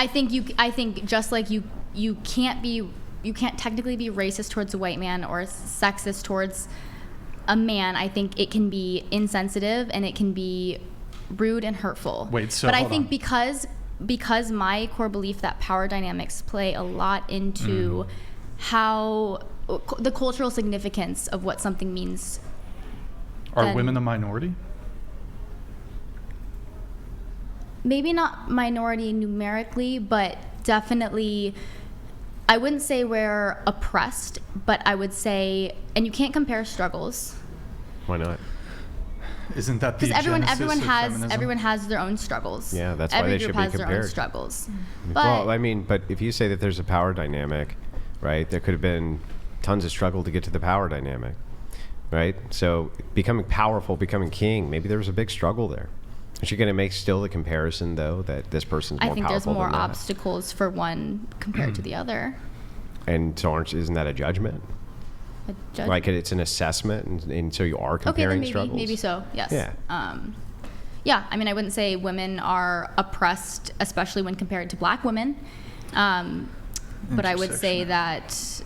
I think just like you can't technically be racist towards a white man or sexist towards a man. I think it can be insensitive and it can be rude and hurtful. But I think because my core belief that power dynamics play a lot into how the cultural significance of what something means. Are women a minority? Maybe not minority numerically, but definitely, I wouldn't say we're oppressed, but I would say, and you can't compare struggles. Why not? Isn't that the genesis of feminism? Everyone has their own struggles. Yeah, that's why they should be compared. Every group has their own struggles. Well, I mean, but if you say that there's a power dynamic, right, there could have been tons of struggle to get to the power dynamic, right? So becoming powerful, becoming king, maybe there was a big struggle there. Is she going to make still the comparison, though, that this person's more powerful than that? I think there's more obstacles for one compared to the other. And so isn't that a judgment? A judgment? Like it's an assessment, and so you are comparing struggles? Maybe so, yes. Yeah. Yeah, I mean, I wouldn't say women are oppressed, especially when compared to black women. But I would say that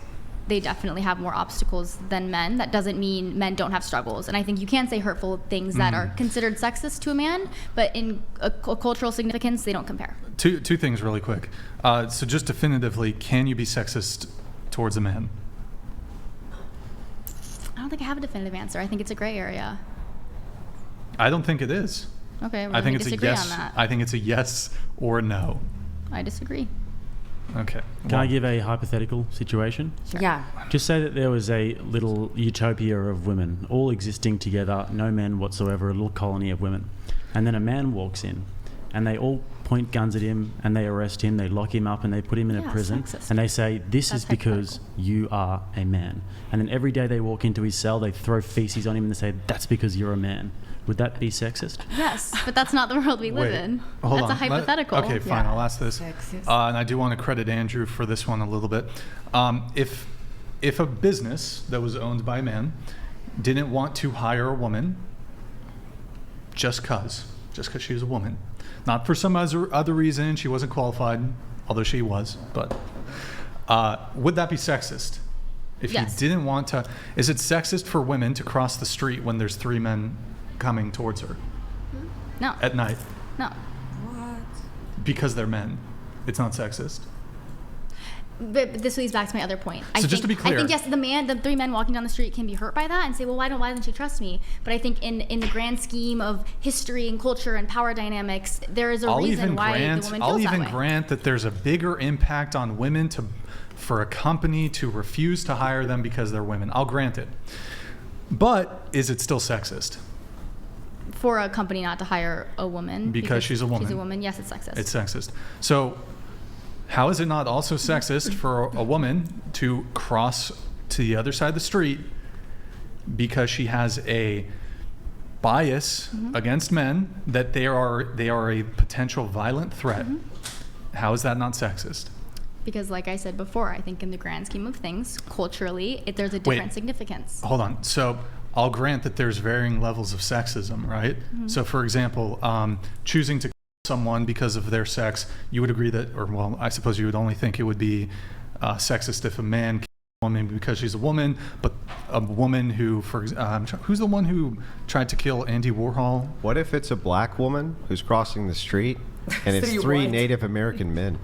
they definitely have more obstacles than men. That doesn't mean men don't have struggles. And I think you can say hurtful things that are considered sexist to a man, but in a cultural significance, they don't compare. Two things really quick. So just definitively, can you be sexist towards a man? I don't think I have a definitive answer. I think it's a gray area. I don't think it is. Okay, I think it's disagree a yes. on that. I think it's a yes or no. I disagree. Okay. Can I give a hypothetical situation? Sure. Yeah. Just say that there was a little utopia of women all existing together, no men whatsoever, a little colony of women. And then a man walks in and they all point guns at him and they arrest him, they lock him up and they put him in a prison. Sexist. And they say, this That's is because you are a man. And then every day they walk into his cell, they throw feces on him and they say, that's because you're a man. Would that be sexist? Yes, but that's not the world we live in. Hold That's on. a hypothetical. Okay, fine. Yeah. I'll ask this. Sexist. And I do want to credit Andrew for this one a little bit. If a business that was owned by a man didn't want to hire a woman just because she was a woman, not for some other reason, she wasn't qualified, although she was, but would that be sexist? If Yes. you didn't want to, is it sexist for women to cross the street when there's 3 men coming towards her No. at night No. What? because they're men? It's not sexist. But this leads back to my other point. So just to be clear- I think yes, the 3 men walking down the street can be hurt by that and say, well, why doesn't she trust me? But I think in the grand scheme of history and culture and power dynamics, there is a reason why the woman feels that way. I'll even grant that there's a bigger impact on women for a company to refuse to hire them because they're women. I'll grant it. But is it still sexist? For a company not to hire a woman Because she's a woman. She's a woman. Yes, it's sexist. It's sexist. So how is it not also sexist for a woman to cross to the other side of the street because she has a bias against men that they are a potential violent threat? How is that not sexist? Because like I said before, I think in the grand scheme of things, culturally, there's a different significance. Hold on. So I'll grant that there's varying levels of sexism, right? So for example, choosing to kill someone because of their sex, you would agree that, or well, I suppose you would only think it would be sexist if a man killed a woman because she's a woman, but a woman who, who's the one who tried to kill Andy Warhol? What if it's a black woman who's crossing the street and it's 3 Native American men?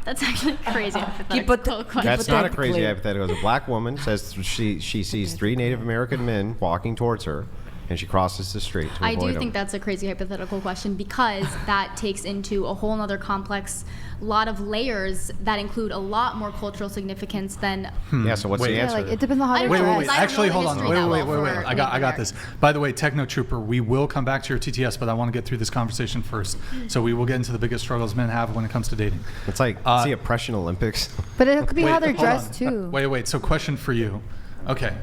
That's actually crazy. That's not a crazy hypothetical. A black woman says she sees 3 Native American men walking towards her, and she crosses the street to I avoid do them. think that's a crazy hypothetical question because that takes into a whole other complex lot of layers that include a lot more cultural significance than. Yeah, so what's the answer? It depends on how I they don't know, dress. Wait. because I don't Actually, know hold the on. history that Wait. well for I got this. By the way, Techno Trooper, we will come back to your TTS, but I want to get through this conversation first. So we will get into the biggest struggles men have when it comes to dating. It's like it's the oppression Olympics. But it could be how they're hold dressed on. too. Wait. So question for you. Okay.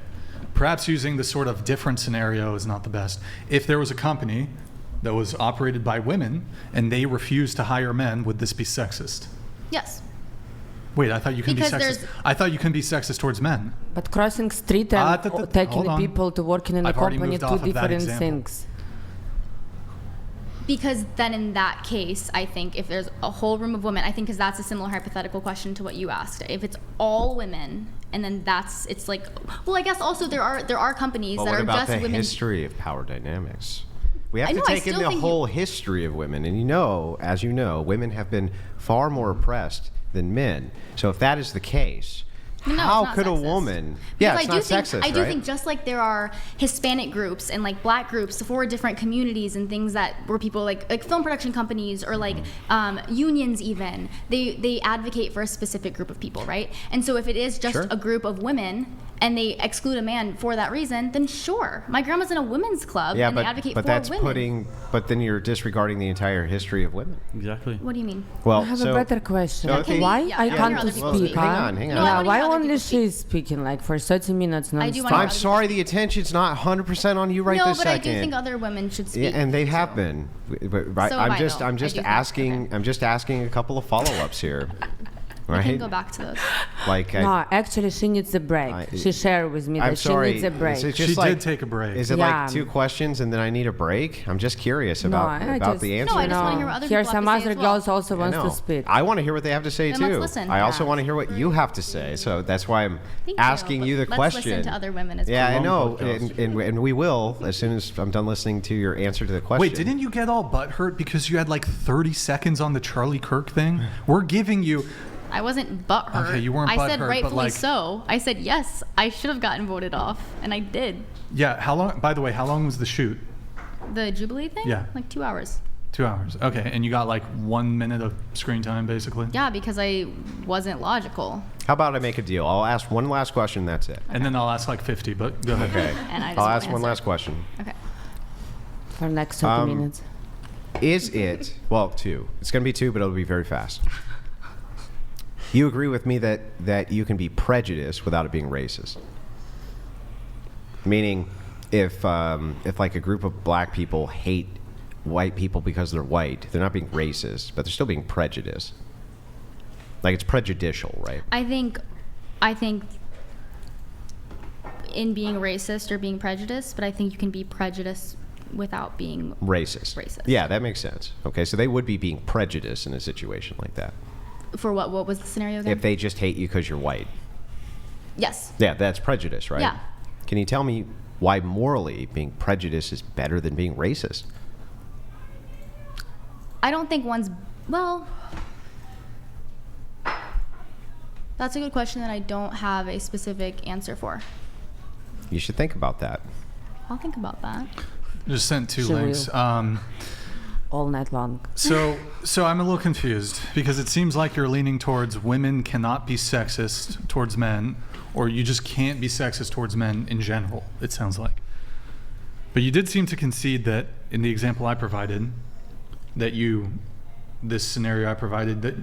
Perhaps using the sort of different scenario is not the best. If there was a company that was operated by women and they refused to hire men, would this be sexist? Yes. Wait, I thought you can be Because sexist. there's- I thought you can be sexist towards men. But crossing street and taking hold on. people to working in a I've already company, moved two off of that different example. things. Because then in that case, I think if there's a whole room of women, I think because that's a similar hypothetical question to what you asked. If it's all women, and then it's like, well, I guess also there are companies But that what are about just the women. history of power dynamics? We have I to know, I take in still the think whole history of women. And as you know, women have been far more oppressed than men. So if that is the case, No, it's how not could sexist. a woman... Because Yeah, it's not sexist, I do right? think just like there are Hispanic groups and like black groups for different communities and things that where people like film production companies or like unions even, they advocate for a specific group of people, right? And so if it is just Sure. a group of women and they exclude a man for that reason, then sure. My grandma's in a women's club Yeah, and they advocate but for that's women. but then you're disregarding the entire history of women. Exactly. What do you mean? Well, I have so, a better question. so okay. Why Yeah, I I wanna can't hear other speak? people speak. Hang on, hang on. No, I Yeah, wanna why hear other only people speak. she's speaking like for 30 minutes I do non-stop? wanna hear I'm sorry, the attention's not 100% on you right no, this but second. I do think other women should speak. Yeah, and they have too. been. But, right, So have I, though. I'm I just do think- asking. okay. I'm just asking a couple of follow-ups here. We Right? can go back to those. Like, No, actually, she needs a break. She shared with me I'm that sorry. she needs a break. Is it just She like, did take a break. Is it Yeah. like 2 questions and then I need a break? I'm just curious No, about I about just- the answer. No, I just wanna hear what other Here, people have some to say other as well. girls also I wants know. to speak. I want to hear what they have to say Then too. let's listen. I also Yeah. want to hear what you have to say. So that's why I'm Thank asking you the Let's question. listen to other women as Yeah, well. I know, podcast. and we will as soon as I'm done listening to your answer to the question. Wait, didn't you get all butthurt because you had like 30 seconds on the Charlie Kirk thing? We're giving you... I wasn't butthurt. Okay, you weren't I said butthurt, but, rightfully like- so. I said yes. I should have gotten voted off, and I did. Yeah, how long... By the way, how long was the shoot? The Jubilee thing? Yeah. Like 2 hours. 2 hours. Okay, and you got like 1 minute of screen time, basically? Yeah, because I wasn't logical. How about I make a deal? I'll ask one last question. That's it. And then I'll ask like 50, but go ahead. Okay. And I just I'll won't ask one answer. last question. Okay. For next 30 Um, minutes. Is it, well, 2. It's going to be 2, but it'll be very fast. You agree with me that you can be prejudiced without it being racist? Meaning, if like a group of black people hate white people because they're white, they're not being racist, but they're still being prejudiced. Like it's prejudicial, right? I think in being racist or being prejudiced, but I think you can be prejudiced without being Racist. Racist. Yeah, that makes sense. Okay, so they would be being prejudiced in a situation like that. for what? What was the scenario again? If they just hate you because you're white. Yes. Yeah, that's prejudice, right? Yeah. Can you tell me why morally being prejudiced is better than being racist? I don't think one's well. That's a good question that I don't have a specific answer for. You should think about that. I'll think about that. Just sent 2 She links. will. All night long. So I'm a little confused because it seems like you're leaning towards women cannot be sexist towards men, or you just can't be sexist towards men in general, it sounds like. But you did seem to concede that in the example I provided, that this scenario I provided, that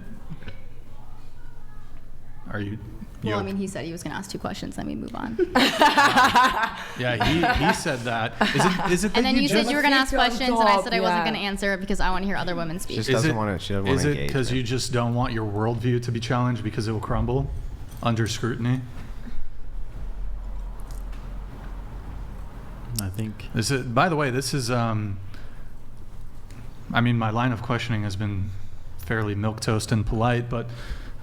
are you Well, I okay? mean, he said he was going to ask 2 questions. Let me move on. Yeah, he said that. Is it that And then you said just, you were going to ask Good questions, and I said I wasn't job, going to answer it because I want to hear other women speak. Just Is doesn't it- want to. She doesn't want Is to it engage. because you just don't want your worldview to be challenged because it will crumble under scrutiny? I think. By the way, this is, I mean, my line of questioning has been fairly milquetoast and polite, but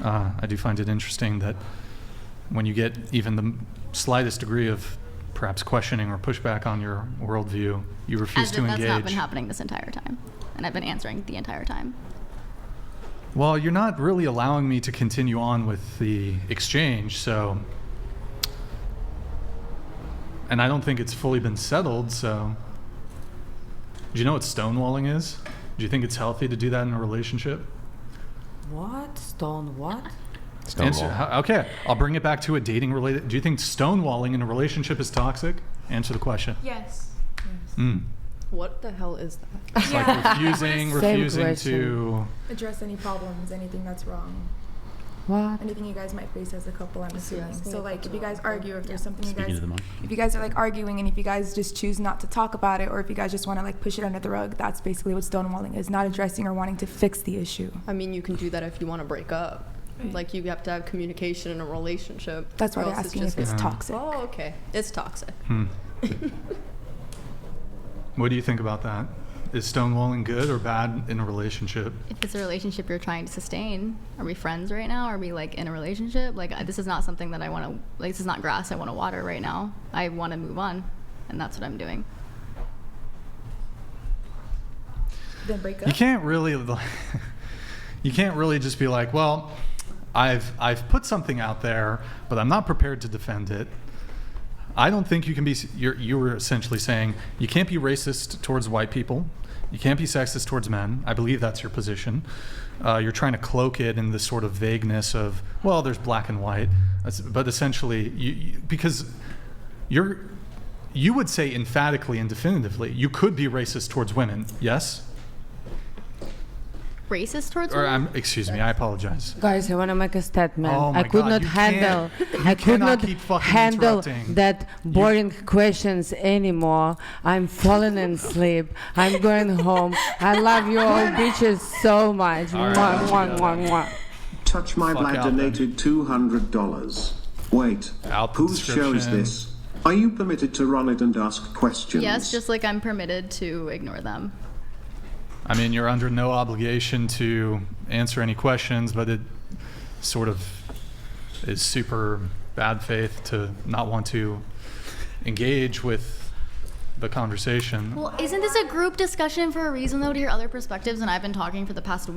I do find it interesting that when you get even the slightest degree of perhaps questioning or pushback on your worldview, you refuse As to if that's not been engage. happening this entire time. And I've been answering the entire time. Well, you're not really allowing me to continue on with the exchange, so. And I don't think it's fully been settled, so. Do you know what stonewalling is? Do you think it's healthy to do that in a relationship? What? Stone what? Stonewall. Okay, I'll bring it back to a dating related. Do you think stonewalling in a relationship is toxic? Answer the question. Yes. Mm. What the hell is that? It's like refusing question. to. Address any problems, anything that's wrong, What? anything you guys might face as a couple. I'm assuming. asking So a like, if you guys argue, if there's something you Speaking guys, to the mic. if you guys are like arguing, and if you guys just choose not to talk about it, or if you guys just want to like push it under the rug, that's basically what stonewalling is. Not addressing or wanting to fix the issue. I mean, you can do that if you want to break up. Right. Like, you have to have communication in a relationship. That's why or they're else asking if it's Yeah. toxic. Oh, okay. It's toxic. What do you think about that? Is stonewalling good or bad in a relationship? If it's a relationship you're trying to sustain, are we friends right now? Are we like in a relationship? Like this is not something that I want to, like this is not grass I want to water right now. I want to move on, and that's what I'm doing. Then break up. You can't really just be like, well, I've put something out there, but I'm not prepared to defend it. I don't think you can be. You were essentially saying you can't be racist towards white people. You can't be sexist towards men. I believe that's your position. You're trying to cloak it in this sort of vagueness of, well, there's black and white, but essentially, because you would say emphatically and definitively, you could be racist towards women. Yes. Racist towards Or women? excuse me, I apologize. Guys, I want to make a statement. Oh my I could God, not you handle. can't- I you could cannot not keep fucking handle interrupting. that boring questions anymore. I'm falling asleep. I'm going home. I love you all bitches so much. All right, Mwah, let's mwah, go. mwah, mwah. Touch My Fuck Black out then. donated $200. Wait, Out the whose show is description. this? Are you permitted to run it and ask questions? Yes, just like I'm permitted to ignore them. I mean, you're under no obligation to answer any questions, but it sort of is super bad faith to not want to engage with the conversation. Well, isn't this a group discussion for a reason, though, to hear other perspectives? And I've been talking for the past,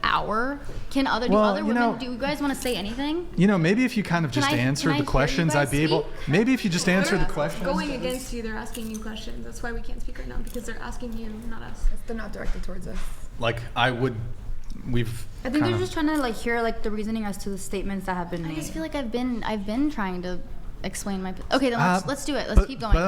hour? Do other women, do you guys want to say anything? You know, maybe if you kind of just Can I answered hear the you questions, guys I'd be able. speak? Maybe if you just answered the questions. Going against you, they're asking you questions. That's why we can't speak right now, because they're asking you, not us. They're not directed towards us. Like I would, we've. I think kind they're of- just trying to like hear like the reasoning as to the statements that have been I made. just feel like I've been trying to explain my. Okay, then let's do it. Let's keep going. But